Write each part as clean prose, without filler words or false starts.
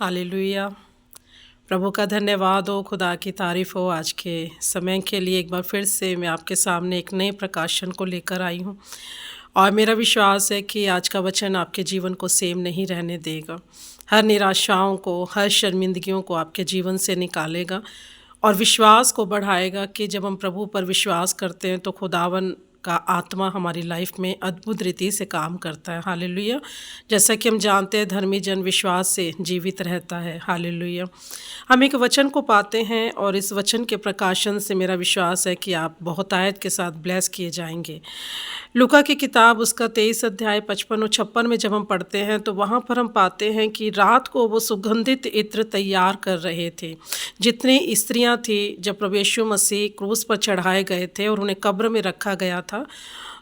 Hallelujah. प्रभु का धन्यवाद हो, खुदा की तारीफ़ हो। आज के समय के लिए एक बार फिर से मैं आपके सामने एक नए प्रकाशन को लेकर आई हूँ और मेरा विश्वास है कि आज का वचन आपके जीवन को सेम नहीं रहने देगा। हर निराशाओं को, हर शर्मिंदगियों को आपके जीवन से निकालेगा और विश्वास को बढ़ाएगा कि जब हम प्रभु पर विश्वास करते हैं तो खुदावन का आत्मा हमारी लाइफ में अद्भुत रीति से काम करता है। हालेलुया। जैसा कि हम जानते हैं, धर्मी जन विश्वास से जीवित रहता है। हालेलुया। हम एक वचन को पाते हैं और इस वचन के प्रकाशन से मेरा विश्वास है कि आप बहुत आयत के साथ ब्लेस किए जाएंगे। लूका की किताब उसका 23 अध्याय 55 और 56 में जब हम पढ़ते हैं तो वहाँ पर हम पाते हैं कि रात को वो सुगंधित इत्र तैयार कर रहे थे। जितनी स्त्रियां थी, जब प्रभु यीशु मसीह क्रूस पर चढ़ाए गए थे और उन्हें कब्र में रखा गया था,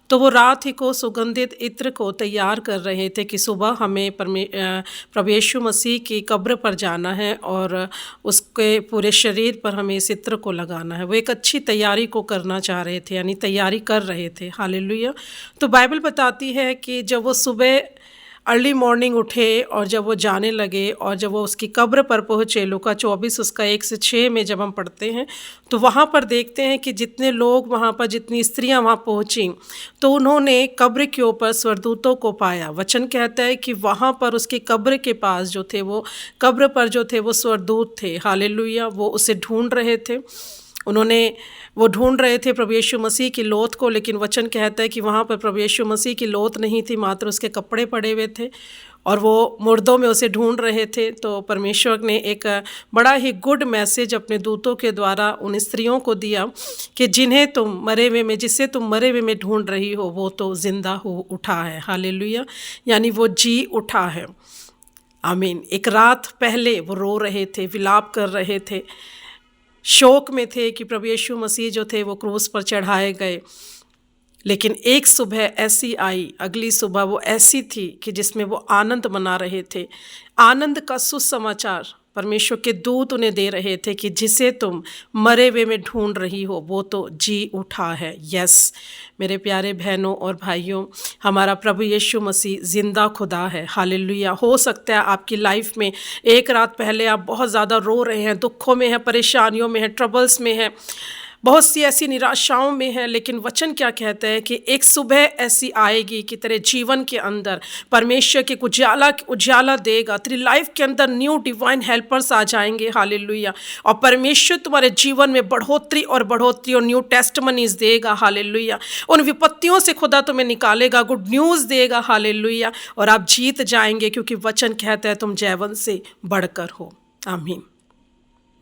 तो वो रात ही को सुगंधित इत्र को तैयार कर रहे थे कि सुबह हमें प्रभु यीशु मसीह की कब्र पर जाना है और उसके पूरे शरीर पर हमें इस इत्र को लगाना है। वो एक अच्छी तैयारी को करना चाह रहे थे, यानी तैयारी कर रहे थे। हालेलुया। तो बाइबल बताती है कि जब वो सुबह अर्ली मॉर्निंग उठे और जब वो जाने लगे और जब वो उसकी कब्र पर पहुँचे, लूका 24 उसका 1 से 6 में जब हम पढ़ते हैं तो वहाँ पर देखते हैं कि जितने लोग वहाँ पर, जितनी स्त्रियाँ वहाँ पहुँची तो उन्होंने कब्र के ऊपर स्वर्गदूतों को पाया। वचन कहता है कि वहाँ पर उसकी कब्र के पास जो थे, वो कब्र पर जो थे वो स्वर्गदूत थे। हालेलुया। वो उसे ढूंढ रहे थे, वो ढूंढ रहे थे प्रभु यीशु मसीह की लौत को, लेकिन वचन कहता है कि वहाँ पर प्रभु यीशु मसीह की लौत नहीं थी, मात्र उसके कपड़े पड़े हुए थे और वो मुर्दों में उसे ढूंढ रहे थे। तो परमेश्वर ने एक बड़ा ही गुड मैसेज अपने दूतों के द्वारा उन स्त्रियों को दिया कि जिसे तुम मरे हुए में ढूंढ रही हो, वो तो जिंदा हो उठा है। हालेलुया। यानी वो जी उठा है। आमीन। एक रात पहले वो रो रहे थे, विलाप कर रहे थे, शोक में थे कि प्रभु यीशु मसीह जो थे वो क्रूस पर चढ़ाए गए। लेकिन एक सुबह ऐसी आई, अगली सुबह वो ऐसी थी कि जिसमें वो आनंद मना रहे थे। आनंद का सुसमाचार परमेश्वर के दूत उन्हें दे रहे थे कि जिसे तुम मरे हुए में ढूंढ रही हो, वो तो जी उठा है। यस मेरे प्यारे बहनों और भाइयों, हमारा प्रभु यीशु मसीह जिंदा खुदा है। हालेलुया। हो सकता है आपकी लाइफ में एक रात पहले आप बहुत ज़्यादा रो रहे हैं, दुखों में हैं, परेशानियों में हैं, ट्रबल्स में हैं, बहुत सी ऐसी निराशाओं में है, लेकिन वचन क्या कहता है कि एक सुबह ऐसी आएगी कि तेरे जीवन के अंदर परमेश्वर के उजाला देगा। तेरी लाइफ के अंदर न्यू डिवाइन हेल्पर्स आ जाएंगे। हालेलुया। और परमेश्वर तुम्हारे जीवन में बढ़ोतरी और न्यू टेस्टमनीज देगा। हालेलुया। उन विपत्तियों से खुदा तुम्हें निकालेगा, गुड न्यूज़ देगा। हालेलुया। और आप जीत जाएंगे, क्योंकि वचन कहता है तुम जयवंत से बढ़कर हो। आमीन।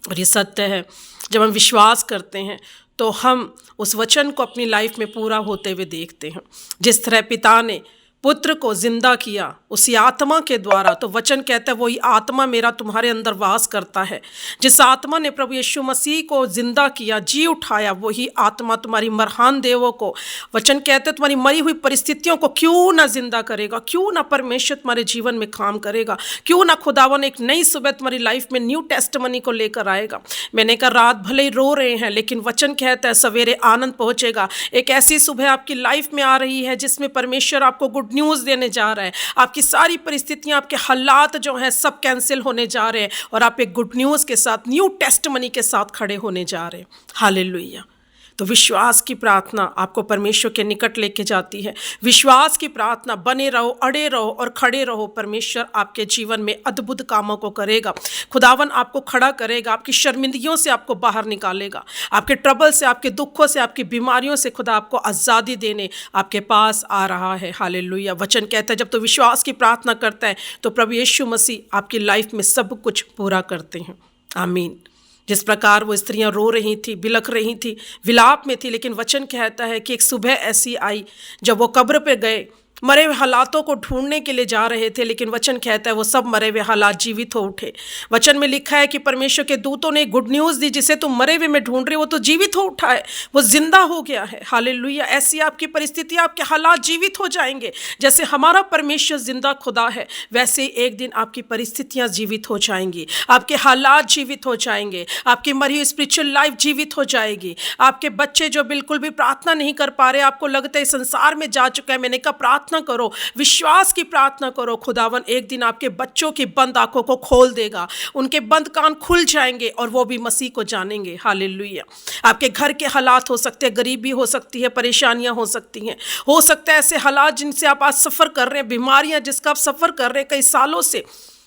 और ये सत्य है। जब हम विश्वास करते हैं तो हम उस वचन को अपनी लाइफ में पूरा होते हुए देखते हैं। जिस तरह पिता ने पुत्र को जिंदा किया उसी आत्मा के द्वारा, तो वचन कहता है वही आत्मा मेरा तुम्हारे अंदर वास करता है। जिस आत्मा ने प्रभु यीशु मसीह को जिंदा किया, जी उठाया, वही आत्मा तुम्हारी मरहान देवों को, वचन कहते हैं तुम्हारी मरी हुई परिस्थितियों को क्यों ना जिंदा करेगा, क्यों ना परमेश्वर तुम्हारे जीवन में काम करेगा, क्यों ना खुदावन एक नई सुबह तुम्हारी लाइफ में न्यू टेस्टमनी को लेकर आएगा। मैंने कहा रात भले ही रो रहे हैं, लेकिन वचन कहता है सवेरे आनंद पहुंचेगा। एक ऐसी सुबह आपकी लाइफ में आ रही है जिसमें परमेश्वर आपको गुड न्यूज़ देने जा रहा है। आपकी सारी परिस्थितियां, आपके हालात जो हैं सब कैंसिल होने जा रहे हैं और आप एक गुड न्यूज़ के साथ, न्यू टेस्टमनी के साथ खड़े होने जा रहे हैं। हालेलुया। तो विश्वास की प्रार्थना आपको परमेश्वर के निकट लेके जाती है। विश्वास की प्रार्थना, बने रहो, अड़े रहो और खड़े रहो। परमेश्वर आपके जीवन में अद्भुत कामों को करेगा। खुदावन आपको खड़ा करेगा, आपकी शर्मिंदगियों से आपको बाहर निकालेगा, आपके ट्रबल से, आपके दुखों से, आपकी बीमारियों से खुदा आपको आज़ादी देने आपके पास आ रहा है। हालेलुया। वचन कहता है जब तो विश्वास की प्रार्थना करता है तो प्रभु यीशु मसीह आपकी लाइफ में सब कुछ पूरा करते हैं। आमीन। जिस प्रकार वो स्त्रियां रो रही थी, बिलख रही थी, विलाप में थी, लेकिन वचन कहता है कि एक सुबह ऐसी आई जब वो कब्र पे गए, मरे हुए हालातों को ढूंढने के लिए जा रहे थे, लेकिन वचन कहता है वो सब मरे हुए हालात जीवित हो उठे। वचन में लिखा है कि परमेश्वर के दूतों ने गुड न्यूज़ दी, जिसे तुम मरे हुए में ढूंढ रहे हो वो तो जीवित हो उठा है, वो जिंदा हो गया है। हालेलुया। ऐसी आपकी परिस्थिति, आपके हालात जीवित हो जाएंगे। जैसे हमारा परमेश्वर जिंदा खुदा है, वैसे एक दिन आपकी परिस्थितियां जीवित हो जाएंगी, आपके हालात जीवित हो जाएंगे, आपकी मरी हुई स्पिरिचुअल लाइफ जीवित हो जाएगी। आपके बच्चे जो बिल्कुल भी प्रार्थना नहीं कर पा रहे, आपको लगता है संसार में जा चुका है, मैंने कहा प्रार्थना प्रार्थना करो, विश्वास की प्रार्थना करो। खुदावन एक दिन आपके बच्चों की बंद आंखों को खोल देगा, उनके बंद कान खुल जाएंगे और वो भी मसीह को जानेंगे। हालेलुया। आपके घर के हालात हो सकते हैं, गरीबी हो सकती है, परेशानियां हो सकती हैं, हो सकता है ऐसे हालात जिनसे आप आज सफ़र कर रहे हैं, बीमारियां जिसका आप सफ़र कर रहे हैं कई सालों से।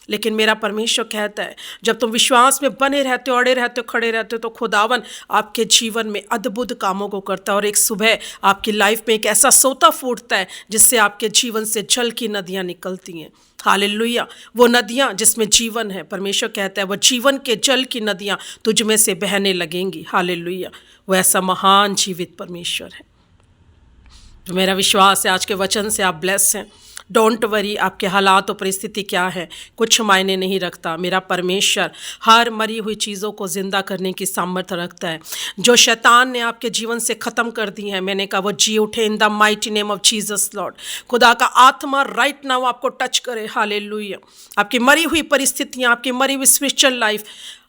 लेकिन मेरा परमेश्वर कहता है जब तुम विश्वास में बने रहते हो, अड़े रहते हो, खड़े रहते हो, तो खुदावन आपके जीवन में अद्भुत कामों को करता है। और एक सुबह आपकी लाइफ में एक ऐसा सोता फूटता है जिससे आपके जीवन से जल की नदियां निकलती हैं। हालेलुया। वो नदियां जिसमें जीवन है, परमेश्वर कहता है वो जीवन के जल की नदियां तुझ में से बहने लगेंगी। हालेलुया। वो ऐसा महान जीवित परमेश्वर है। तो मेरा विश्वास है आज के वचन से आप ब्लेस हैं। डोंट वरी, आपके हालात और परिस्थिति क्या है कुछ मायने नहीं रखता। मेरा परमेश्वर हर मरी हुई चीज़ों को जिंदा करने की सामर्थ्य रखता है। जो शैतान ने आपके जीवन से ख़त्म कर दी है, मैंने कहा वो जी उठे in the mighty name of Jesus Lord. खुदा का आत्मा राइट नाउ आपको टच करे। हालेलुया। आपकी मरी हुई परिस्थितियाँ, आपकी मरी हुई स्पिरिचुअल लाइफ,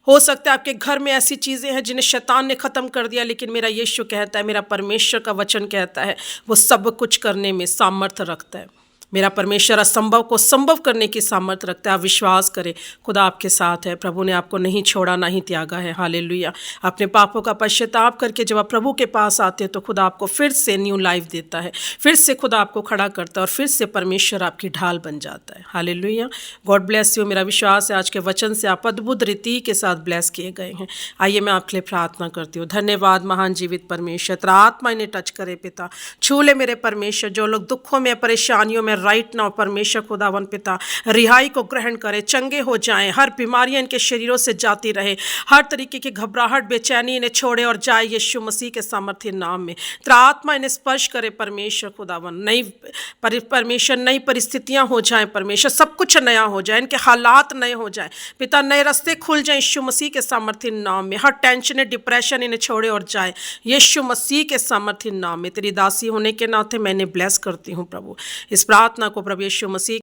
हो सकता है आपके घर में ऐसी चीज़ें हैं जिन्हें शैतान ने ख़त्म कर दिया, लेकिन मेरा यीशु कहता है, मेरा परमेश्वर का वचन कहता है वो सब कुछ करने में सामर्थ्य रखता है। मेरा परमेश्वर असंभव को संभव करने की सामर्थ्य रखता है। आप विश्वास करें, खुदा आपके साथ है। प्रभु ने आपको नहीं छोड़ा, ना ही त्यागा है। हालेलुया। अपने पापों का पश्चाताप करके जब आप प्रभु के पास आते हैं तो खुदा आपको फिर से न्यू लाइफ देता है, फिर से खुदा आपको खड़ा करता है और फिर से परमेश्वर आपकी ढाल बन जाता है। हालेलुया। God bless you. मेरा विश्वास है आज के वचन से आप अद्भुत रीति के साथ ब्लेस किए गए हैं। आइए मैं आपके लिए प्रार्थना करती हूँ। धन्यवाद महान जीवित परमेश्वर, तेरा आत्मा इन्हें टच करे पिता, छू ले मेरे परमेश्वर। जो लोग दुखों में, परेशानियों में राइट नाउ परमेश्वर खुदावन पिता रिहाई को ग्रहण करे, चंगे हो जाएं, हर बीमारियां इनके शरीरों से जाती रहे, हर तरीके की घबराहट, बेचैनी इन्हें छोड़े और जाए यीशु मसीह के सामर्थ्य नाम में। तेरा आत्मा इन्हें स्पर्श करे परमेश्वर खुदावन। परमेश्वर नई परिस्थितियां हो जाएं परमेश्वर, सब कुछ नया हो जाए, इनके हालात नए हो जाए पिता, नए रास्ते खुल जाए यीशु मसीह के सामर्थ्य नाम में। हर टेंशन, डिप्रेशन इन्हें छोड़े और जाए यीशु मसीह के सामर्थ्य नाम में। तेरी दासी होने के नाते मैंने ब्लेस करती हूँ प्रभु। इस प्रार्थना को प्रभु यीशु मसीह